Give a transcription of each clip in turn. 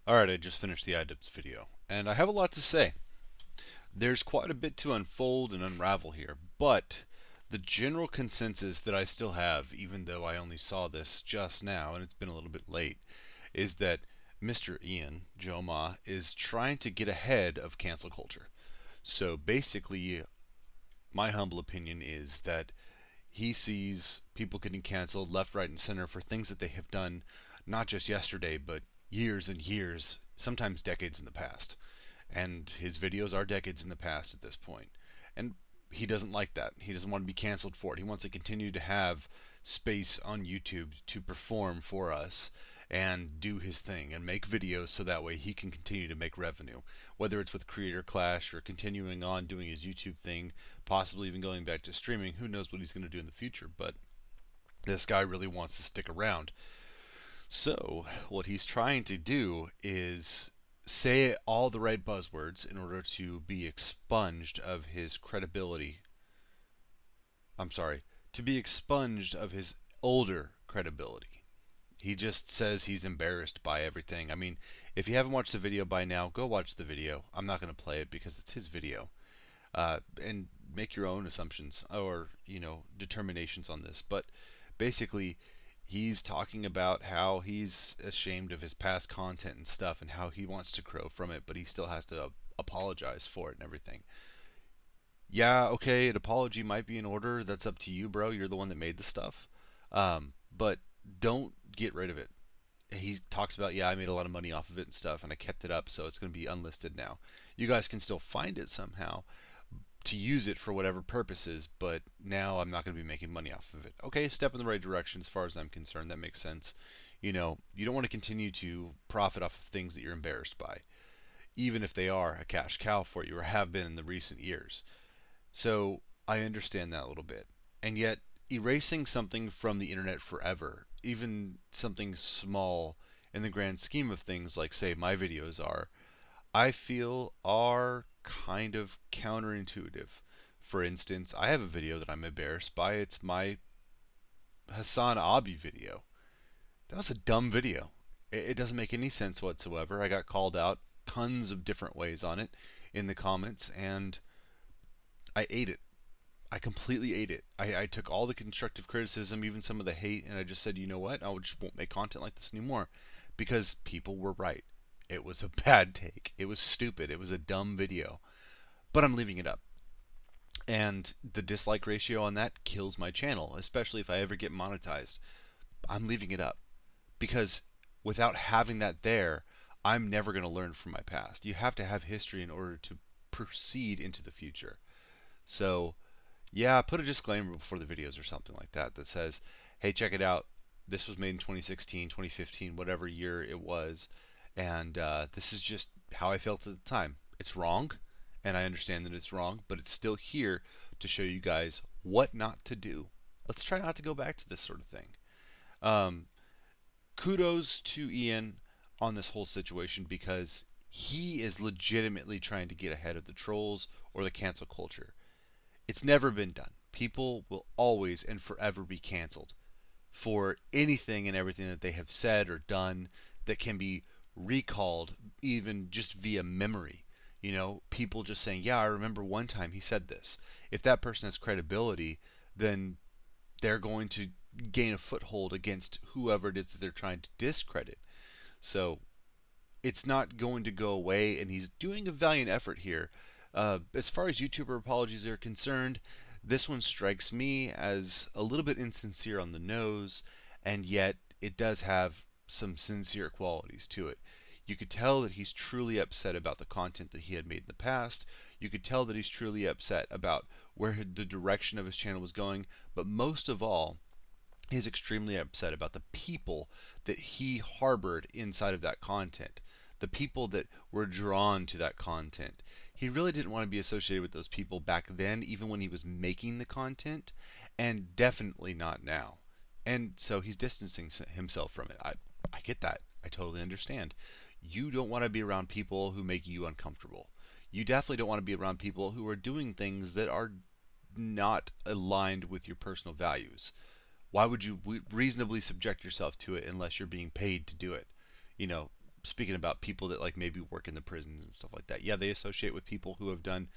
Alright, I just finished the Idubbbz video, and I have a lot to say. There's quite a bit to unfold and unravel here, but the general consensus that I still have, even though I only saw this just now and it's been a little bit late, is that Mr. Ian, Joe Ma, is trying to get ahead of cancel culture. So basically, my humble opinion is that he sees people getting canceled left, right, and center for things that they have done not just yesterday, but years and years, sometimes decades in the past. And his videos are decades in the past at this point. And he doesn't like that. He doesn't want to be canceled for it. He wants to continue to have space on YouTube to perform for us and do his thing and make videos so that way he can continue to make revenue. Whether it's with Creator Clash or continuing on doing his YouTube thing, possibly even going back to streaming, who knows what he's going to do in the future. But this guy really wants to stick around. So, what he's trying to do is say all the right buzzwords in order to be expunged of his credibility. I'm sorry, to be expunged of his older credibility. He just says he's embarrassed by everything. I mean, if you haven't watched the video by now, go watch the video. I'm not going to play it because it's his video. And make your own assumptions or, determinations on this. But basically, he's talking about how he's ashamed of his past content and stuff and how he wants to grow from it, but he still has to apologize for it and everything. Yeah, okay, an apology might be in order. That's up to you, bro. You're the one that made the stuff. But don't get rid of it. He talks about, yeah, I made a lot of money off of it and stuff, and I kept it up, so it's going to be unlisted now. You guys can still find it somehow to use it for whatever purposes, but now I'm not going to be making money off of it. Okay, step in the right direction as far as I'm concerned. That makes sense. You don't want to continue to profit off of things that you're embarrassed by, even if they are a cash cow for you or have been in the recent years. So I understand that a little bit. And yet, erasing something from the internet forever, even something small in the grand scheme of things, like, say, my videos are, I feel are kind of counterintuitive. For instance, I have a video that I'm embarrassed by. It's my Hassan Abi video. That was a dumb video. It doesn't make any sense whatsoever. I got called out tons of different ways on it in the comments, and I ate it. I completely ate it. I took all the constructive criticism, even some of the hate, and I just said, you know what? I just won't make content like this anymore because people were right. It was a bad take. It was stupid. It was a dumb video. But I'm leaving it up. And the dislike ratio on that kills my channel, especially if I ever get monetized. I'm leaving it up because without having that there, I'm never going to learn from my past. You have to have history in order to proceed into the future. So, yeah, put a disclaimer before the videos or something like that that says, hey, check it out. This was made in 2016, 2015, whatever year it was. And this is just how I felt at the time. It's wrong, and I understand that it's wrong, but it's still here to show you guys what not to do. Let's try not to go back to this sort of thing. Um, Kudos to Ian on this whole situation because he is legitimately trying to get ahead of the trolls or the cancel culture. It's never been done. People will always and forever be canceled for anything and everything that they have said or done that can be recalled even just via memory. People just saying, yeah, I remember one time he said this. If that person has credibility, then they're going to gain a foothold against whoever it is that they're trying to discredit. So it's not going to go away, and he's doing a valiant effort here. As far as YouTuber apologies are concerned, this one strikes me as a little bit insincere on the nose, and yet it does have some sincere qualities to it. You could tell that he's truly upset about the content that he had made in the past. You could tell that he's truly upset about where the direction of his channel was going, but most of all, he's extremely upset about the people that he harbored inside of that content, the people that were drawn to that content. He really didn't want to be associated with those people back then, even when he was making the content, and definitely not now. And so he's distancing himself from it. I get that. I totally understand. You don't want to be around people who make you uncomfortable. You definitely don't want to be around people who are doing things that are not aligned with your personal values. Why would you reasonably subject yourself to it unless you're being paid to do it? You know, speaking about people that like maybe work in the prisons and stuff like that. Yeah, they associate with people who have done,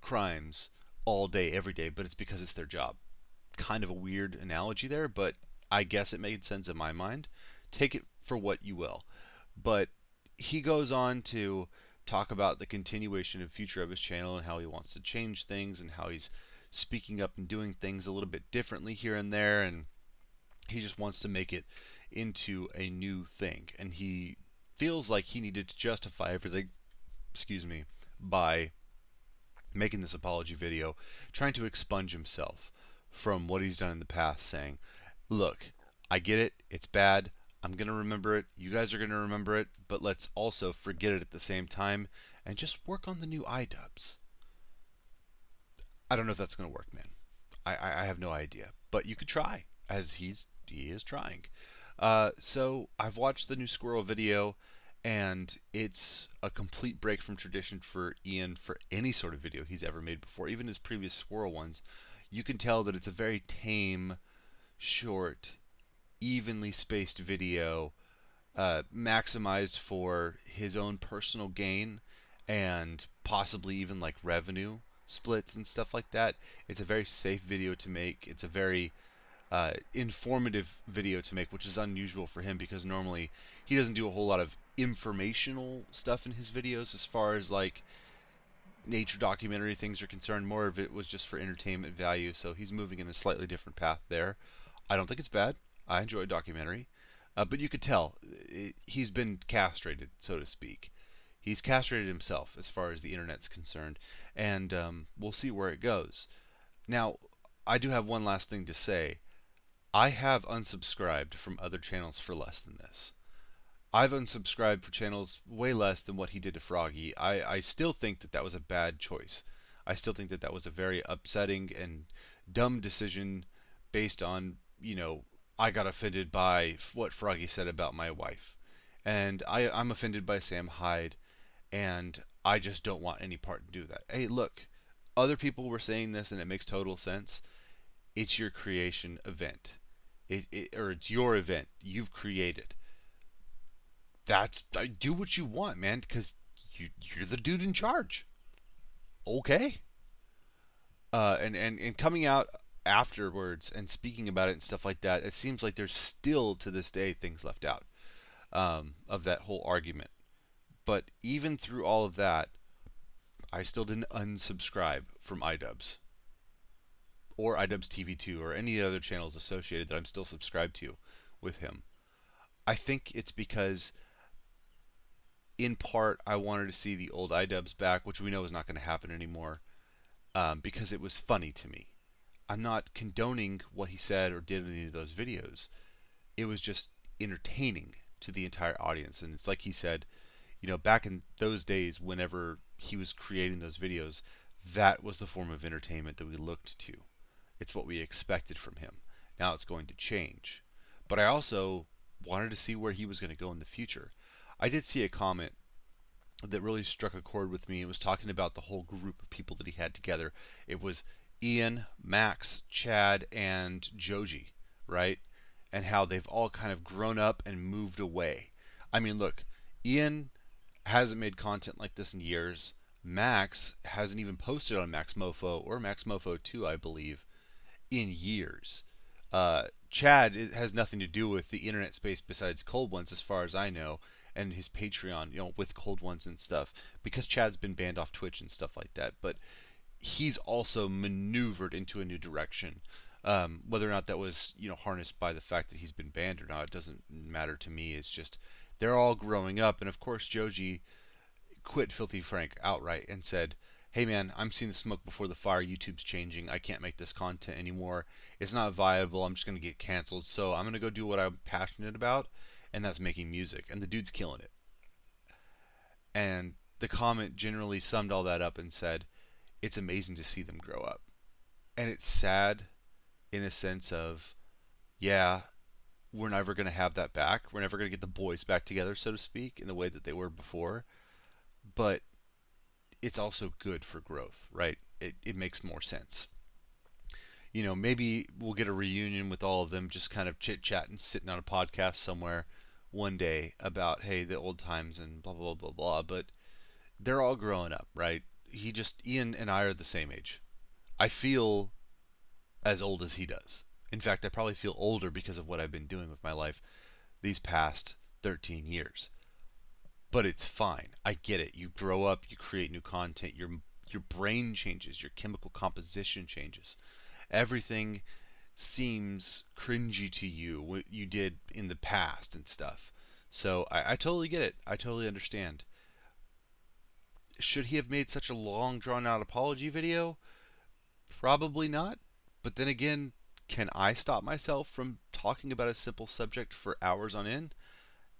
crimes all day, every day, but it's because it's their job. Kind of a weird analogy there, but I guess it made sense in my mind. Take it for what you will. But he goes on to talk about the continuation and future of his channel and how he wants to change things and how he's speaking up and doing things a little bit differently here and there, and he just wants to make it into a new thing. And he feels like he needed to justify everything, excuse me, by making this apology video, trying to expunge himself from what he's done in the past, saying, look, I get it, it's bad, I'm going to remember it, you guys are going to remember it, but let's also forget it at the same time and just work on the new Idubbbz. I don't know if that's going to work, man. I have no idea, but you could try, as he is trying. So I've watched the new Squirrel video, and it's a complete break from tradition for Ian for any sort of video he's ever made before. Even his previous Squirrel ones, you can tell that it's a very tame, short, evenly spaced video, maximized for his own personal gain and possibly even like revenue splits and stuff like that. It's a very safe video to make. It's a very informative video to make, which is unusual for him because normally he doesn't do a whole lot of informational stuff in his videos as far as like nature documentary things are concerned. More of it was just for entertainment value, so he's moving in a slightly different path there. I don't think it's bad. I enjoy documentary, but you could tell he's been castrated, so to speak. He's castrated himself as far as the internet's concerned, and we'll see where it goes. Now, I do have one last thing to say. I have unsubscribed from other channels for less than this. I've unsubscribed for channels way less than what he did to Froggy. I still think that that was a bad choice. I still think that that was a very upsetting and dumb decision based on, I got offended by what Froggy said about my wife. And I'm offended by Sam Hyde, and I just don't want any part to do that. Hey, look, other people were saying this, and it makes total sense. It's your creation event. Or it's your event. You've created. Do what you want, man, because you're the dude in charge. Okay. And coming out afterwards and speaking about it and stuff like that, it seems like there's still to this day things left out of that whole argument. But even through all of that, I still didn't unsubscribe from Idubbbz or Idubbbz TV2 or any other channels associated that I'm still subscribed to with him. I think it's because, in part, I wanted to see the old Idubbbz back, which we know is not going to happen anymore, because it was funny to me. I'm not condoning what he said or did in any of those videos. It was just entertaining to the entire audience. And it's like he said, back in those days, whenever he was creating those videos, that was the form of entertainment that we looked to. It's what we expected from him. Now it's going to change. But I also wanted to see where he was going to go in the future. I did see a comment that really struck a chord with me. It was talking about the whole group of people that he had together. It was Ian, Max, Chad, and Joji, right? And how they've all kind of grown up and moved away. I mean, look, Ian hasn't made content like this in years. Max hasn't even posted on Max Mofo or Max Mofo 2, I believe, in years. Chad has nothing to do with the internet space besides Cold Ones, as far as I know, and his Patreon, with Cold Ones and stuff, because Chad's been banned off Twitch and stuff like that. But he's also maneuvered into a new direction. Whether or not that was, harnessed by the fact that he's been banned or not, it doesn't matter to me. It's just they're all growing up, and of course Joji quit Filthy Frank outright and said, hey man, I'm seeing the smoke before the fire. YouTube's changing. I can't make this content anymore. It's not viable. I'm just going to get canceled. So I'm going to go do what I'm passionate about, and that's making music. And the dude's killing it. And the comment generally summed all that up and said, it's amazing to see them grow up. And it's sad in a sense of, yeah, we're never going to have that back. We're never going to get the boys back together, so to speak, in the way that they were before. But it's also good for growth, right? It makes more sense. Maybe we'll get a reunion with all of them, just kind of chit-chat and sitting on a podcast somewhere one day about, hey, the old times and blah blah blah blah blah, but they're all growing up, right? Ian and I are the same age. I feel as old as he does. In fact, I probably feel older because of what I've been doing with my life these past 13 years. But it's fine. I get it. You grow up, you create new content, your brain changes, your chemical composition changes. Everything seems cringy to you what you did in the past and stuff. So I totally get it. I totally understand. Should he have made such a long, drawn out apology video? Probably not. But then again, can I stop myself from talking about a simple subject for hours on end?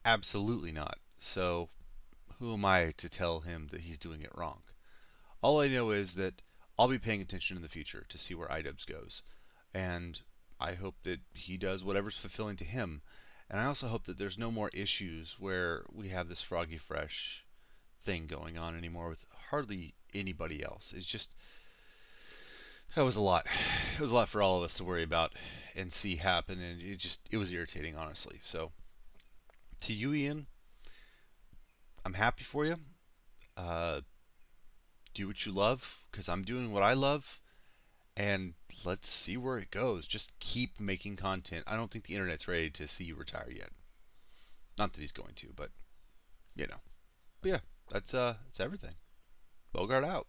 Absolutely not. So who am I to tell him that he's doing it wrong? All I know is that I'll be paying attention in the future to see where Idubbbz goes. And I hope that he does whatever's fulfilling to him. And I also hope that there's no more issues where we have this Froggy Fresh thing going on anymore with hardly anybody else. It's just, that was a lot. It was a lot for all of us to worry about and see happen, and it was irritating, honestly. So, to you, Ian, I'm happy for you. Uh, do what you love, because I'm doing what I love, and let's see where it goes. Just keep making content. I don't think the internet's ready to see you retire yet. Not that he's going to, but you know. But yeah, that's everything. Bogart out.